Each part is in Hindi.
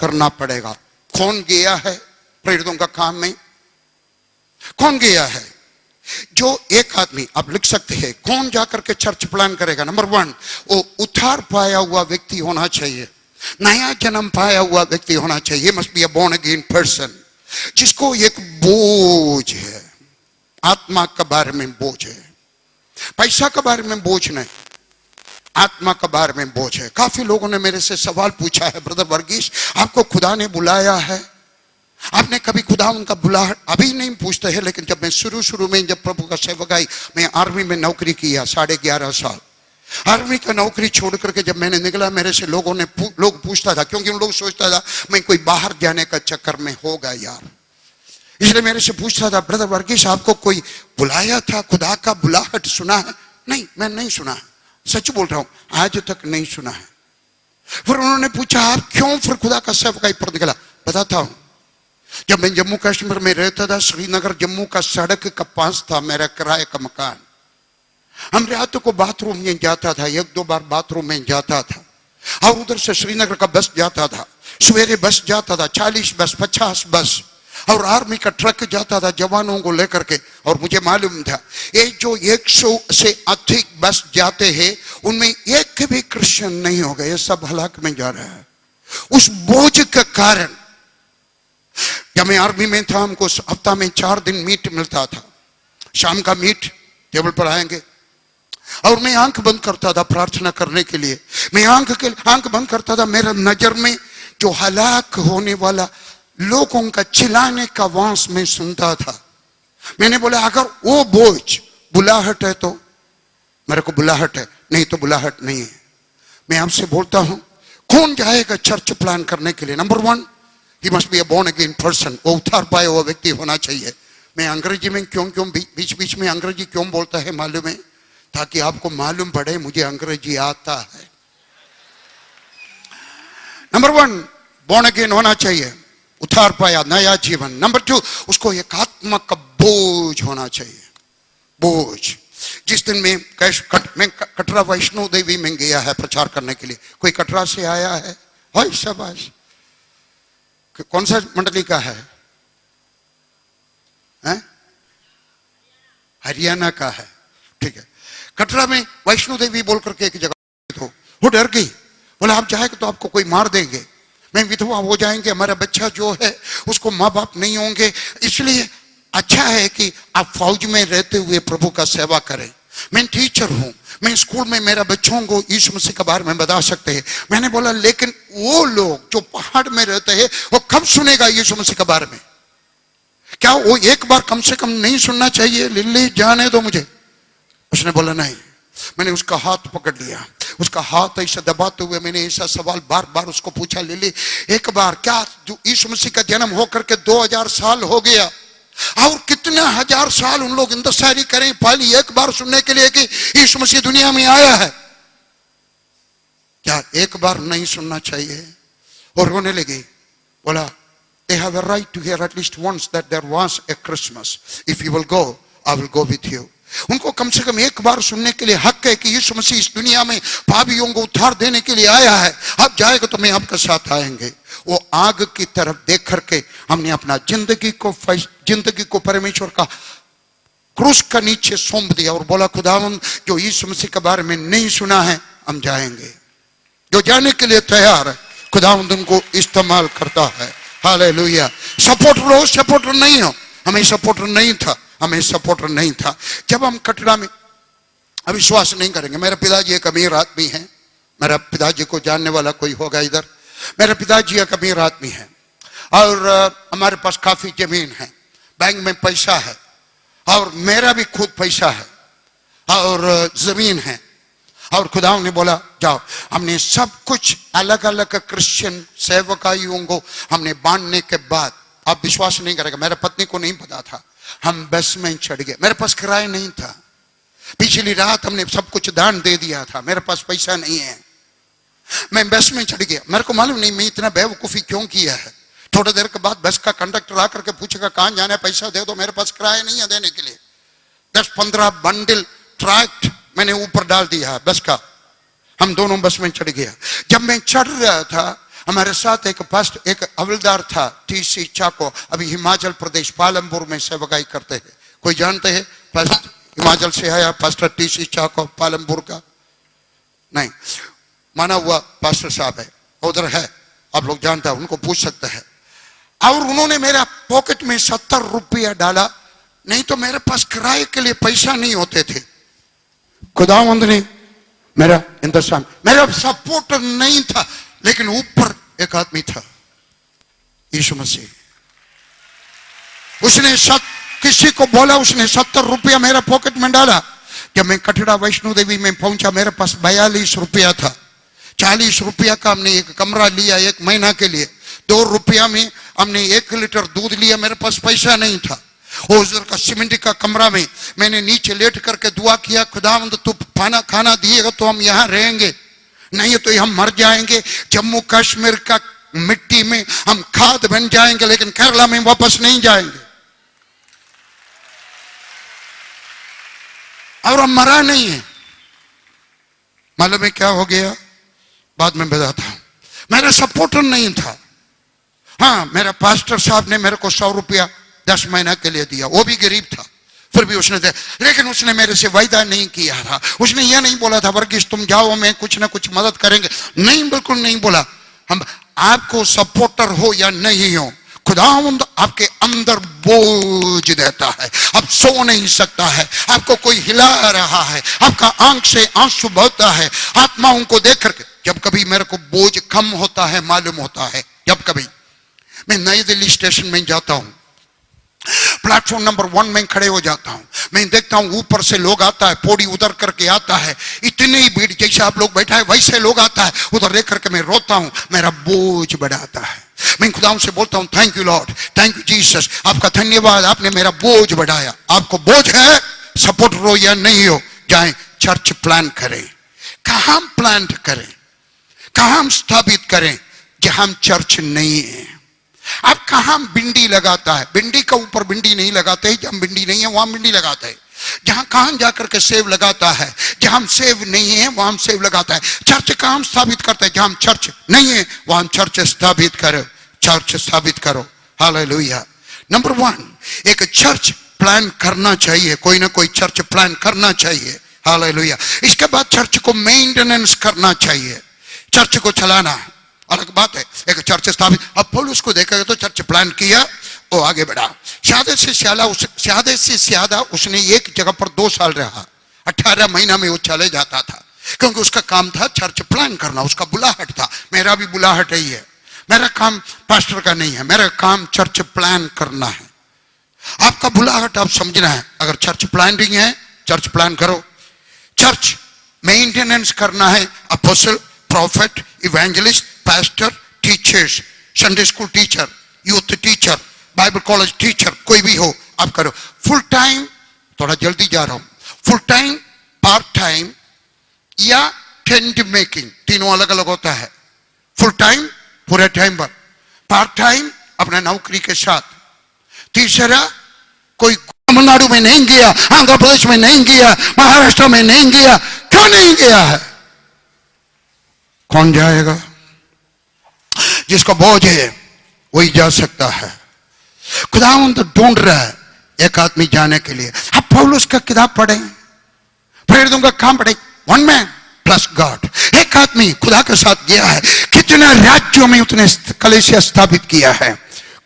करना पड़ेगा। कौन गया है प्रेरितों का काम में? कौन गया है? जो एक आदमी, आप लिख सकते हैं, कौन जाकर के चर्च प्लान करेगा? नंबर 1, वो उद्धार पाया हुआ व्यक्ति होना चाहिए, नया जन्म पाया हुआ व्यक्ति होना चाहिए। Must be a born again person, जिसको एक बोझ है, आत्मा के बारे में बोझ है, पैसा के बारे में बोझ नहीं, आत्मा के बारे में बोझ है। काफी लोगों ने मेरे से सवाल पूछा है, ब्रदर वर्गीस आपको खुदा ने बुलाया है? आपने कभी खुदा उनका बुलाहट? अभी नहीं पूछते हैं, लेकिन जब मैं शुरू में जब प्रभु का सेवक आई, मैं आर्मी में नौकरी किया 11.5 साल। आर्मी का नौकरी छोड़ करके जब मैंने निकला, मेरे से लोग पूछता था, क्योंकि उन लोग सोचता था मैं कोई बाहर जाने का चक्कर में होगा यार, इसलिए मेरे से पूछता था, ब्रदर वर्गीस आपको कोई बुलाया था? खुदा का बुलाहट सुना है? नहीं, मैं नहीं सुना है, सच बोल रहा हूं, आज तक नहीं सुना है। फिर उन्होंने पूछा आप क्यों फिर खुदा का सेवकाई पर निकला? बताता हूं। जब मैं जम्मू कश्मीर में रहता था, श्रीनगर जम्मू का सड़क का पास था मेरा किराए का मकान। हम रात को बाथरूम में जाता था, 1-2 बार बाथरूम में जाता था, और उधर से श्रीनगर का बस जाता था, सवेरे बस जाता था, 40 बस, 50 बस, और आर्मी का ट्रक जाता था जवानों को लेकर के। और मुझे मालूम था ये जो 100 से अधिक बस जाते हैं, उनमें एक भी क्रिश्चियन नहीं होगा, ये सब हलाक में जा रहा है। उस बोझ के कारण, जब मैं आर्मी में था, हमको हफ्ता में 4 दिन मीट मिलता था, शाम का मीट टेबल पर आएंगे, और मैं आंख बंद करता था प्रार्थना करने के लिए। मैं आंख बंद करता था, मेरा नजर में जो हलाक होने वाला लोगों का चिल्लाने का आवाज में सुनता था। मैंने बोला अगर वो बोझ बुलाहट है तो मेरे को बुलाहट है, नहीं तो बुलाहट नहीं है। मैं आपसे बोलता हूं, कौन जाएगा चर्च प्लान करने के लिए? Number 1, he must be a born again person, वो उद्धार पाया हुआ व्यक्ति होना चाहिए। मैं अंग्रेजी में क्यों बीच में अंग्रेजी क्यों बोलता है मालूम है? ताकि आपको मालूम पड़े मुझे अंग्रेजी आता है। नंबर 1, बोर्न अगेन होना चाहिए, उद्धार पाया, नया जीवन। नंबर 2, उसको एक आत्मा का बोझ होना चाहिए, बोझ। जिस दिन मैं कटरा वैष्णो देवी में गया है प्रचार करने के लिए, कोई कटरा से आया है? हाय शाबाश। कौन सा मंडली का है? हरियाणा का है, ठीक है। कटरा में वैष्णो देवी बोल करके एक जगह तो वो डर गई, बोला आप जाएंगे तो आपको कोई मार देंगे, मैं विधवा हो जाएंगे, हमारा बच्चा जो है उसको माँ बाप नहीं होंगे, इसलिए अच्छा है कि आप फौज में रहते हुए प्रभु का सेवा करें। मैं टीचर हूं, मैं स्कूल में मेरा बच्चों को यीशु मसीह के बारे में बता सकते हैं। मैंने बोला लेकिन वो लोग जो पहाड़ में रहते हैं वो कब सुनेगा यीशु मसीह के बारे में? क्या वो एक बार कम से कम नहीं सुनना चाहिए? लिल्ली जाने दो मुझे। उसने बोला नहीं। मैंने उसका हाथ पकड़ लिया, उसका हाथ ऐसा दबाते हुए मैंने ऐसा सवाल बार बार उसको पूछा, लिल्ली एक बार क्या जो यीशु मसीह का जन्म होकर के 2000 साल हो गया, और कितने 1000 साल उन लोग इंतजार करें पहले एक बार सुनने के लिए कि यीशु मसीह दुनिया में आया है, क्या एक बार नहीं सुनना चाहिए? और रोने लगी। बोला they have a right to hear at least once that there was a Christmas. If you will go, I will go with you. उनको कम से कम एक बार सुनने के लिए हक है कि यीशु मसीह इस दुनिया में पापियों को उद्धार देने के लिए आया है, आप जाएगा तो मैं आपके साथ आएंगे। वो आग की तरफ देख करके हमने अपना जिंदगी को परमेश्वर का क्रूस का नीचे सौंप दिया और बोला खुदावंद जो यीशु मसीह के बारे में नहीं सुना है हम जाएंगे। जो जाने के लिए तैयार है खुदावंद उनको इस्तेमाल करता है। हालेलुया। सपोर्टर हो, सपोर्टर नहीं हो। हमें सपोर्टर नहीं था, हमें सपोर्टर नहीं था। जब हम कटरा में, अविश्वास नहीं करेंगे, मेरे पिताजी एक अमीर आदमी है, मेरा पिताजी को जानने वाला कोई होगा इधर, मेरे पिताजी एक अमीर आदमी है और हमारे पास काफी जमीन है, बैंक में पैसा है और मेरा भी खुद पैसा है और जमीन है। और खुदा ने बोला जाओ, हमने सब कुछ अलग अलग क्रिश्चियन सेवकाइयों को हमने बांटने के बाद, आप विश्वास नहीं करेगा, मेरे पत्नी को नहीं पता था, हम बस में चढ़ गए। मेरे पास किराया नहीं था, पिछली रात हमने सब कुछ दान दे दिया था, मेरे पास पैसा नहीं है, मैं बस में चढ़ गया। मेरे को मालूम नहीं मैं इतना बेवकूफी क्यों किया है। थोड़ी देर के बाद बस का कंडक्टर आकर के पूछेगा कहां जाना है, पैसा दे दो, मेरे पास किराया नहीं है देने के लिए। 10-15 बंडल ट्रैक्ट मैंने ऊपर डाल दिया बस का, हम दोनों बस में चढ़ गया। जब मैं चढ़ रहा था हमारे साथ एक हवलदार था, टीसी चाको, अभी हिमाचल प्रदेश पालमपुर में सेवकाई करते हैं। कोई जानते हैं? हिमाचल से आया पास्टर टीसी चाको, पालमपुर का? नहीं, माना हुआ पास्टर साहब है, उधर है, आप लोग जानते हैं, उनको पूछ सकते हैं। और उन्होंने मेरा पॉकेट में 70 रुपया डाला, नहीं तो मेरे पास किराए के लिए पैसा नहीं होते थे। खुदावंद ने मेरा इंतजाम, मेरा सपोर्टर नहीं था, लेकिन ऊपर एक आदमी था, यीशु मसीह। उसने किसी को बोला, उसने 70 रुपया मेरा पॉकेट में डाला। जब मैं कटरा वैष्णो देवी में पहुंचा, मेरे पास 42 रुपया था। 40 रुपया का हमने एक कमरा लिया 1 महीना के लिए। 2 रुपया में हमने 1 लीटर दूध लिया, मेरे पास पैसा नहीं था। उधर का सीमेंट का कमरा में मैंने नीचे लेट करके दुआ किया, खुदावंद तू खाना दिएगा तो हम यहाँ रहेंगे, नहीं तो हम मर जाएंगे। जम्मू कश्मीर का मिट्टी में हम खाद बन जाएंगे, लेकिन केरला में वापस नहीं जाएंगे। और हम मरा नहीं है। मालूम है क्या हो गया? बाद में बताता हूं। मेरा सपोर्टर नहीं था। हाँ, मेरा पास्टर साहब ने मेरे को 100 रुपया 10 महीना के लिए दिया, वो भी गरीब था, फिर भी उसने दिया। लेकिन उसने मेरे से वायदा नहीं किया था। उसने यह नहीं बोला था वर्गीस तुम जाओ, मैं कुछ ना कुछ मदद करेंगे, नहीं, बिल्कुल नहीं बोला। हम आपको सपोर्टर हो या नहीं हो, खुदावंद आपके अंदर बोझ देता है, अब सो नहीं सकता है, आपको कोई हिला रहा है, आपका आंख से आंसू बहता है आत्माओं को देख करके। जब कभी मेरे को बोझ कम होता है, मालूम होता है, जब कभी मैं नई दिल्ली स्टेशन में जाता हूं, प्लेटफॉर्म नंबर 1 में खड़े हो जाता हूं, मैं देखता हूं ऊपर से लोग आता है, पौड़ी उधर करके आता है, इतनी भीड़, जैसे आप लोग बैठा है वैसे लोग आता है, उधर देख करके मैं रोता हूं, मेरा बोझ बढ़ाता है। मैं खुदा से बोलता हूं thank you Lord, thank you Jesus, आपका धन्यवाद, आपने मेरा बोझ बढ़ाया। आपको बोझ है, सपोर्ट हो या नहीं हो, जाएं चर्च प्लान करें। कहां प्लान करें, कहां स्थापित करें जहां चर्च नहीं है। आप कहां बिंडी लगाता है? बिंडी का ऊपर बिंडी नहीं लगाते हैं, जहां बिंडी नहीं है वहां बिंडी लगाते हैं। जहां कहां जाकर के सेव लगाता है, जहां सेव नहीं है वहां सेव लगाता है। चर्च कहां स्थापित करता है? जहां चर्च नहीं है वहां चर्च स्थापित करो, चर्च स्थापित करो। हालेलुया। नंबर 1, एक चर्च प्लान करना चाहिए, कोई ना कोई चर्च प्लान करना चाहिए। हालेलुया। इसके बाद चर्च को मेंटेनेंस करना चाहिए, चर्च को चलाना अलग बात है। एक चर्च स्थापित, अब पौलुस को देखा तो चर्च प्लान किया, वो आगे बढ़ा। ज्यादा से ज्यादा उसने एक जगह पर 2 साल रहा, 18 महीना में वो चले जाता था, क्योंकि उसका काम था चर्च प्लान करना, उसका बुलाहट था। मेरा भी बुलाहट ही है, मेरा काम पास्टर का नहीं है, मेरा काम चर्च प्लान करना है। आपका बुलाहट आप समझना है। अगर चर्च प्लानिंग है, चर्च प्लान करो। चर्च मेंटेनेंस करना है, apostle, profit, evangelist, pastor, teachers, Sunday school teacher, youth teacher, Bible college teacher, कोई भी हो आप करो। फुल टाइम, थोड़ा जल्दी जा रहा हूं, फुल टाइम, पार्ट टाइम या टेंट मेकिंग, तीनों अलग अलग होता है। फुल टाइम पूरे टाइम पर, पार्ट टाइम अपना नौकरी के साथ। तीसरा, कोई तमिलनाडु में नहीं गया, आंध्र प्रदेश में नहीं गया, महाराष्ट्र में नहीं गया, क्यों नहीं गया है? कौन जाएगा? जिसका बोझ है वही जा सकता है। खुदावंद ढूंढ रहा है एक आदमी जाने के लिए। अब पौलुस का किताब पढ़े, प्रेरितों का काम पढ़े। 1 मैन प्लस गॉड, एक आदमी खुदा के साथ गया है। कितने राज्यों में उसने कलीसिया स्थापित किया है।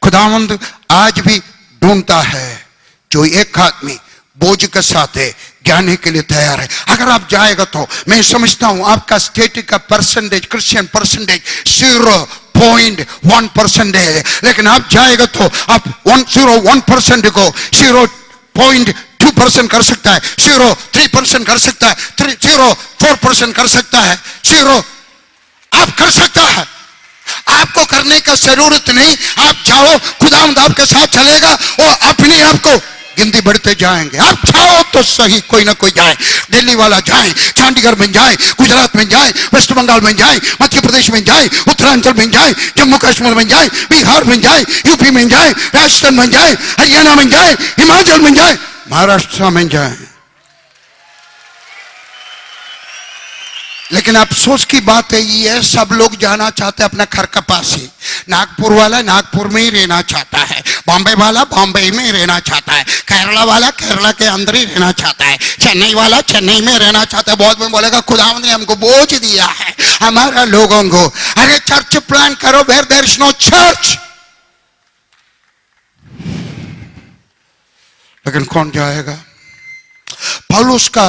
खुदावंद आज भी ढूंढता है जो एक आदमी बोझ के साथ है, जाने के लिए तैयार है। अगर आप जाएगा तो मैं समझता हूं आपका स्टेट का परसेंटेज, क्रिश्चियन परसेंटेज 0.1% है, लेकिन आप जाएगा तो आप 101% को 0.2% कर सकता है, 0.3% कर सकता है, 0.4% कर सकता है, 0 आप कर सकता है। आपको करने का जरूरत नहीं, आप जाओ, खुदावंद आपके साथ चलेगा और अपने आप को गिनती बढ़ते जाएंगे। आप चाहो तो सही, कोई ना कोई जाए, दिल्ली वाला जाए, चंडीगढ़ में जाए, गुजरात में जाए, वेस्ट बंगाल में जाए, मध्य प्रदेश में जाए, उत्तरांचल में जाए, जम्मू कश्मीर में जाए, बिहार में जाए, यूपी में जाए, राजस्थान में जाए, हरियाणा में जाए, हिमाचल में जाए, महाराष्ट्र में जाए। लेकिन अफसोस की बात है ये, सब लोग जाना चाहते हैं अपना घर का पास ही। नागपुर वाला नागपुर में ही रहना चाहता है, बॉम्बे वाला बॉम्बे में ही रहना चाहता है, केरला वाला केरला के अंदर ही रहना चाहता है, चेन्नई वाला चेन्नई में रहना चाहता है। बहुत में बोलेगा खुदावंद ने हमको बोझ दिया है हमारा लोगों को। अरे चर्च प्लान करो where there is no church. लेकिन कौन जाएगा? पौलुस का